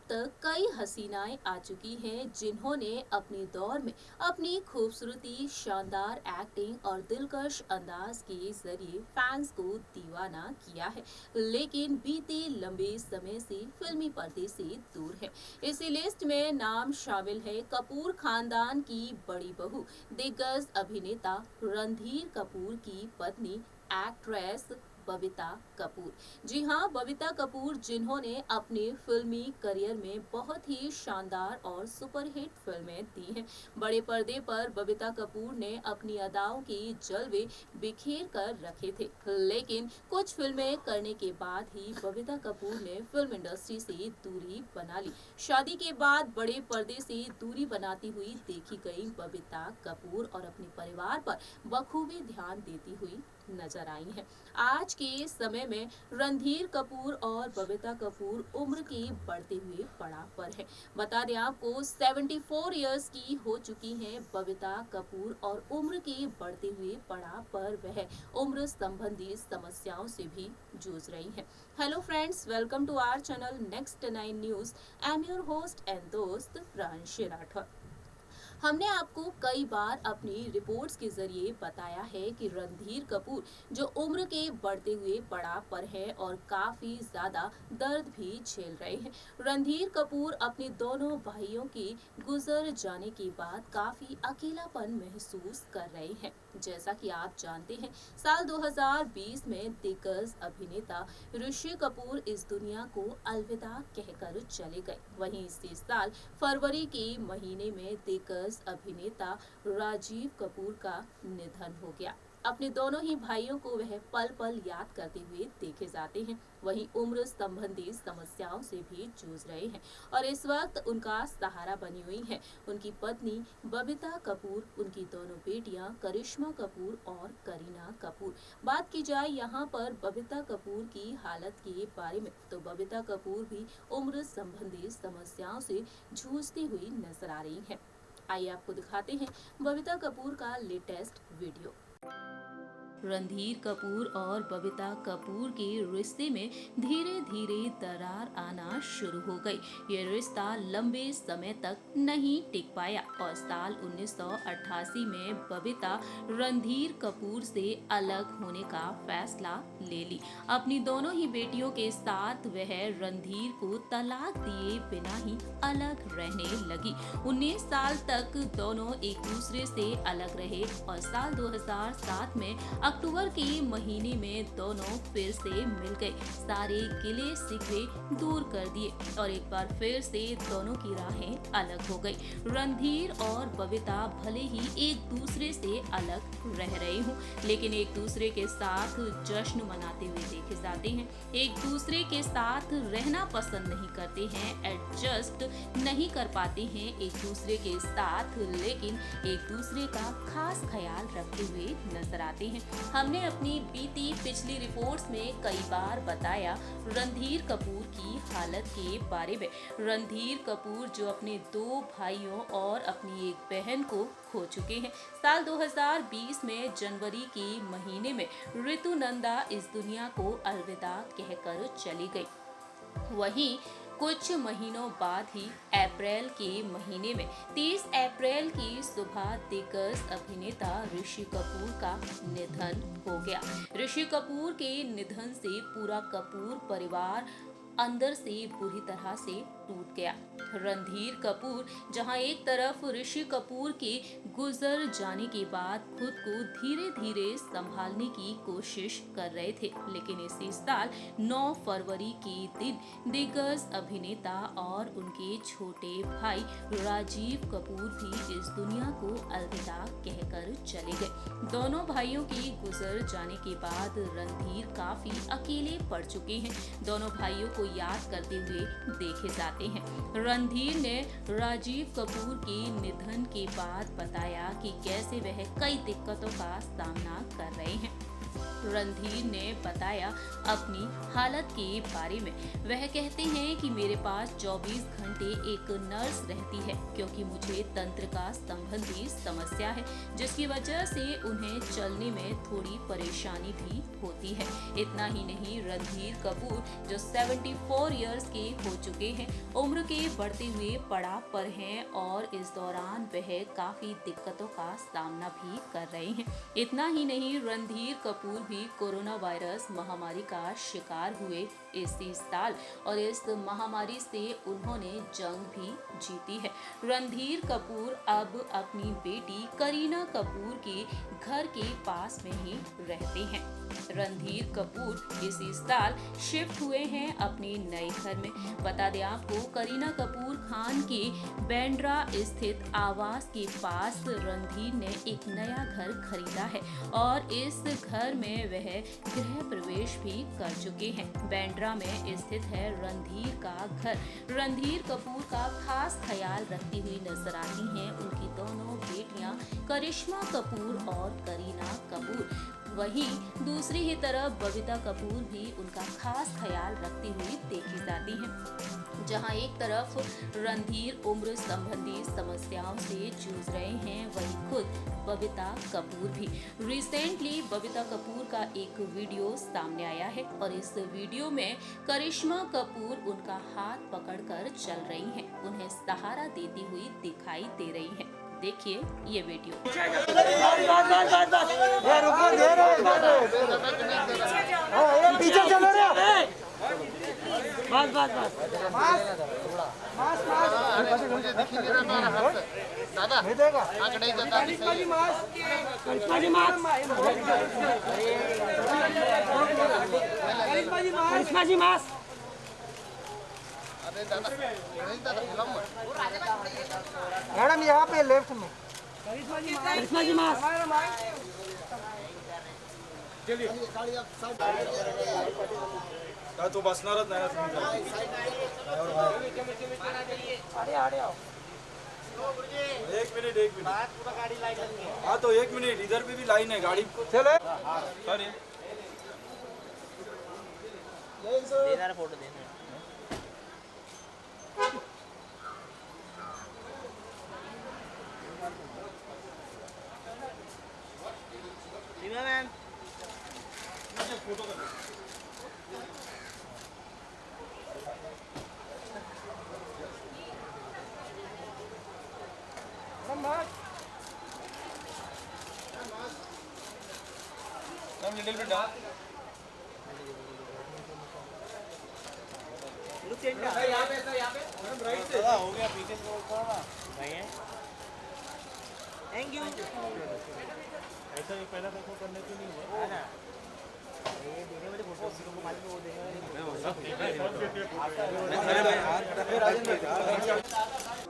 तक कई हसीनाएं आ चुकी हैं जिन्होंने अपने दौर में अपनी खूबसूरती, शानदार एक्टिंग और दिलकश अंदाज के जरिए फैंस को दीवाना किया है, लेकिन बीते लंबे समय से फिल्मी पर्दे से दूर है। इसी लिस्ट में नाम शामिल है कपूर खानदान की बड़ी बहू, दिग्गज अभिनेता रणधीर कपूर की पत्नी एक्ट्रेस बबीता कपूर। जी हाँ, बबीता कपूर जिन्होंने अपने फिल्मी करियर में बहुत ही शानदार और सुपरहिट फिल्में दी हैं। बड़े पर्दे पर बबीता कपूर ने अपनी अदाओं के जलवे बिखेर कर रखे थे, लेकिन कुछ फिल्में करने के बाद ही बबीता कपूर ने फिल्म इंडस्ट्री से दूरी बना ली। शादी के बाद बड़े पर्दे से दूरी बनाती हुई देखी गई बबीता कपूर और अपने परिवार पर बखूबी ध्यान देती हुई नजर आई हैं। आज के समय में रणधीर कपूर और बबीता कपूर उम्र के बढ़ते हुए पड़ाव पर है। बता दें आपको 74 इयर्स की हो चुकी हैं बबीता कपूर और उम्र के बढ़ते हुए पड़ाव पर वह उम्र संबंधी समस्याओं से भी जूझ रही हैं। Hello friends, welcome to our channel next 9 news. I am your host and दोस्त रांशी राठौर। हमने आपको कई बार अपनी रिपोर्ट्स के जरिए बताया है कि रणधीर कपूर जो उम्र के बढ़ते हुए पड़ाव पर है और काफी ज्यादा दर्द भी झेल रहे हैं। रणधीर कपूर अपने दोनों भाइयों के गुजर जाने के बाद काफी अकेलापन महसूस कर रहे हैं। जैसा कि आप जानते हैं, साल 2020 में दिग्गज अभिनेता ऋषि कपूर इस दुनिया को अलविदा कहकर चले गए। वहीं इसी साल फरवरी के महीने में दिग्गज अभिनेता राजीव कपूर का निधन हो गया। अपने दोनों ही भाइयों को वह पल पल याद करते हुए देखे जाते हैं। वहीं उम्र संबंधी समस्याओं से भी जूझ रहे हैं और इस वक्त उनका सहारा बनी हुई है उनकी पत्नी बबीता कपूर, उनकी दोनों बेटियां करिश्मा कपूर और करीना कपूर। बात की जाए यहाँ पर बबीता कपूर की हालत के बारे में, तो बबीता कपूर भी उम्र संबंधी समस्याओं से जूझती हुई नजर आ रही है। आइए आपको दिखाते हैं बबीता कपूर का लेटेस्ट वीडियो। रणधीर कपूर और बबीता कपूर के रिश्ते में धीरे धीरे दरार आना शुरू हो गई। ये रिश्ता लंबे समय तक नहीं टिक पाया और साल 1988 में बबीता रणधीर कपूर से अलग होने का फैसला ले ली। अपनी दोनों ही बेटियों के साथ वह रणधीर को तलाक दिए बिना ही अलग रहने लगी। 19 साल तक दोनों एक दूसरे से अलग रहे और साल 2007 में अक्टूबर के महीने में दोनों फिर से मिल गए। सारे गिले शिकवे दूर कर दिए और एक बार फिर से दोनों की राहें अलग हो गई। रणधीर और बबीता भले ही एक दूसरे से अलग रह रहे हों, लेकिन एक दूसरे के साथ जश्न मनाते हुए देखे जाते हैं। एक दूसरे के साथ रहना पसंद नहीं करते हैं, एडजस्ट नहीं कर पाते हैं एक दूसरे के साथ, लेकिन एक दूसरे का खास ख्याल रखते हुए नजर आते हैं। हमने अपनी बीती पिछली रिपोर्ट्स में कई बार बताया रणधीर कपूर की हालत के बारे में। रणधीर कपूर जो अपने 2 भाइयों और अपनी एक बहन को खो चुके हैं। साल 2020 में जनवरी के महीने में ऋतु नंदा इस दुनिया को अलविदा कहकर चली गई। वहीं कुछ महीनों बाद ही अप्रैल के महीने में 30 अप्रैल की सुबह दिग्गज अभिनेता ऋषि कपूर का निधन हो गया। ऋषि कपूर के निधन से पूरा कपूर परिवार अंदर से बुरी तरह से टूट गया। रणधीर कपूर जहां एक तरफ ऋषि कपूर के गुजर जाने के बाद खुद को धीरे धीरे संभालने की कोशिश कर रहे थे, लेकिन इसी साल 9 फरवरी के दिन दिग्गज अभिनेता और उनके छोटे भाई राजीव कपूर भी इस दुनिया को अलविदा कहकर चले गए। दोनों भाइयों के गुजर जाने के बाद रणधीर काफी अकेले पड़ चुके हैं। दोनों भाइयों को याद करते हुए देखे जाते हैं। रणधीर ने राजीव कपूर के निधन के बाद बताया कि कैसे वह कई दिक्कतों का सामना कर रहे हैं। रणधीर ने बताया अपनी हालत के बारे में। वह कहते हैं कि मेरे पास 24 घंटे एक नर्स रहती है क्योंकि मुझे तंत्रिका संबंधी समस्या है, जिसकी वजह से उन्हें चलने में थोड़ी परेशानी भी होती है। इतना ही नहीं, रणधीर कपूर जो 74 इयर्स के हो चुके हैं, उम्र के बढ़ते हुए पड़ाव पर हैं और इस दौरान वह काफी दिक्कतों का सामना भी कर रहे हैं। इतना ही नहीं, रणधीर कपूर भी कोरोना वायरस महामारी का शिकार हुए इसी साल और इस महामारी से उन्होंने जंग भी जीती है। रणधीर कपूर अब अपनी बेटी करीना कपूर के घर के पास में ही रहते हैं। रणधीर कपूर इसी साल शिफ्ट हुए हैं अपने नए घर में। बता दें आपको, करीना कपूर खान के बांद्रा स्थित आवास के पास रणधीर ने एक नया घर खरीदा है और इस घर में वह गृह प्रवेश भी कर चुके हैं। बांद्रा में स्थित है रणधीर का घर। रणधीर कपूर का खास ख्याल रखती हुई नजर आती हैं उनकी दोनों बेटियां करिश्मा कपूर और करीना कपूर। वहीं दूसरी ही तरफ बबीता कपूर भी उनका खास ख्याल रखती हुई देखी जाती हैं। जहां एक तरफ रणधीर उम्र संबंधी समस्याओं से जूझ रहे हैं, वहीं खुद बबीता कपूर भी। रिसेंटली बबीता कपूर का एक वीडियो सामने आया है और इस वीडियो में करिश्मा कपूर उनका हाथ पकड़कर चल रही हैं, उन्हें सहारा देती हुई दिखाई दे रही हैं। देखिए ये वीडियो। पीछे चलो रे। बस बस बस। मुझे दिख नहीं रहा मेरा हाथ से। दादा आगे नहीं जाता। करिश्मा जी मास्क। करिश्मा जी मास्क। अरे दादा नहीं दादा फिल्म में। मैडम यहाँ पे लेफ्ट में। करिश्मा जी मास्क। चलिए गाड़ी आप साइड काय तो बसणारच नाही ना तुम्ही अरे अरे आओ। एक मिनिट हाँ तो एक मिनिट, इधर पे भी लाइन है गाड़ी। चलो सॉरी देना फोटो देना। मैम फोटो कर लिटिल बिट डाउन। हो गया पीछे थैंक यू। ऐसा पहला देखो करने की नहीं हुआ ना, ये देने वाले फोटो किसी को मालूम वो देगा।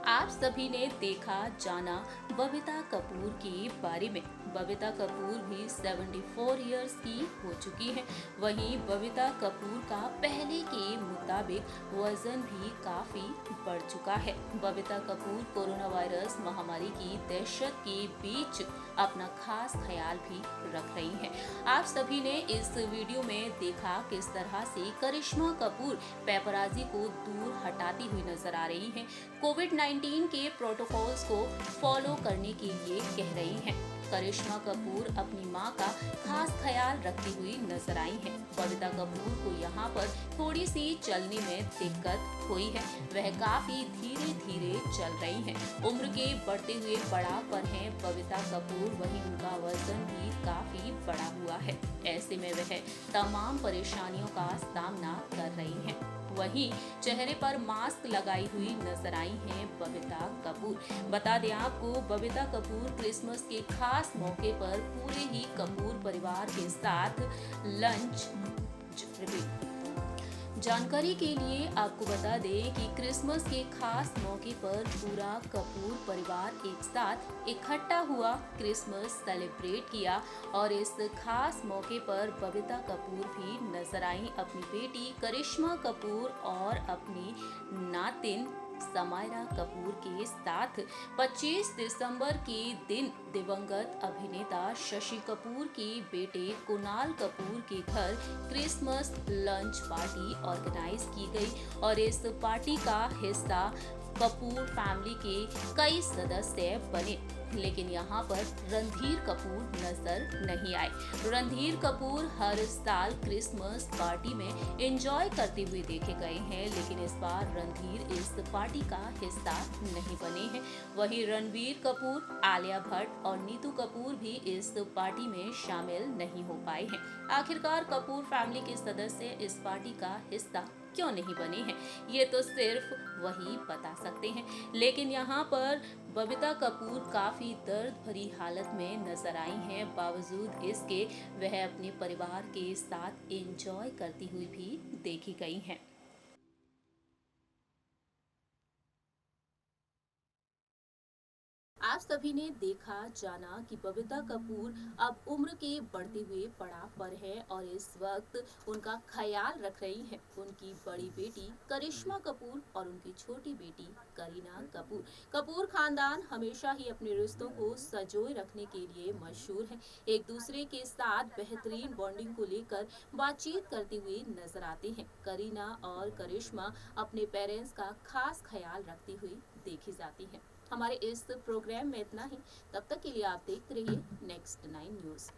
आप सभी ने देखा जाना बबीता कपूर के बारे में। बबीता कपूर भी 74 इयर्स की हो चुकी हैं। वहीं बबीता कपूर का पहले के मुताबिक वजन भी काफी बढ़ चुका है। बबीता कपूर कोरोना वायरस महामारी की दहशत के बीच अपना खास ख्याल भी रख रही हैं। आप सभी ने इस वीडियो में देखा किस तरह से करिश्मा कपूर पेपराजी को दूर हटाती हुई नजर आ रही हैं। कोविड-19 के प्रोटोकॉल्स को फॉलो करने के लिए कह रही हैं। करिश्मा कपूर अपनी मां का खास ख्याल रखती हुई नजर आई हैं। बबीता कपूर को यहाँ पर थोड़ी सी चलने में दिक्कत हुई है, वह काफी धीरे धीरे चल रही हैं। उम्र के बढ़ते हुए पड़ाव पर हैं बबीता कपूर, वहीं उनका वजन भी काफी बढ़ा हुआ है। ऐसे में वह तमाम परेशानियों का सामना कर रही हैं। वहीं चेहरे पर मास्क लगाई हुई नजर आई हैं बबीता कपूर। बता दें आपको, बबीता कपूर क्रिसमस के खास मौके पर पूरे ही कपूर परिवार के साथ लंच। जानकारी के लिए आपको बता दें कि क्रिसमस के खास मौके पर पूरा कपूर परिवार एक साथ इकट्ठा हुआ, क्रिसमस सेलिब्रेट किया और इस खास मौके पर बबीता कपूर भी नजर आई अपनी बेटी करिश्मा कपूर और अपनी नातिन समायरा कपूर के साथ 25 दिसंबर के दिन दिवंगत अभिनेता शशि कपूर के बेटे कुणाल कपूर के घर क्रिसमस लंच पार्टी ऑर्गेनाइज की गई और इस पार्टी का हिस्सा कपूर फैमिली के कई सदस्य बने, लेकिन यहाँ पर रणधीर कपूर नजर नहीं आए। रणधीर कपूर हर साल क्रिसमस पार्टी में एंजॉय करते हुए देखे गए हैं, लेकिन इस बार रणधीर इस पार्टी का हिस्सा नहीं बने हैं। वहीं रणबीर कपूर, आलिया भट्ट और नीतू कपूर भी इस पार्टी में शामिल नहीं हो पाए हैं। आखिरकार कपूर फैमिली के सदस्य इस पार्टी का हिस्सा क्यों नहीं बने हैं, ये तो सिर्फ वही बता सकते हैं। लेकिन यहाँ पर बबीता कपूर काफी दर्द भरी हालत में नजर आई हैं। बावजूद इसके वह अपने परिवार के साथ एंजॉय करती हुई भी देखी गई हैं। आप सभी ने देखा जाना कि बबीता कपूर अब उम्र के बढ़ते हुए पड़ाव पर है और इस वक्त उनका ख्याल रख रही हैं उनकी बड़ी बेटी करिश्मा कपूर और उनकी छोटी बेटी करीना कपूर। कपूर खानदान हमेशा ही अपने रिश्तों को संजोए रखने के लिए मशहूर है। एक दूसरे के साथ बेहतरीन बॉन्डिंग को लेकर बातचीत करते हुए नजर आते हैं। करीना और करिश्मा अपने पेरेंट्स का खास ख्याल रखती हुई देखी जाती हैं। हमारे इस प्रोग्राम में इतना ही। तब तक के लिए आप देखते रहिए नेक्स्ट 9 न्यूज़।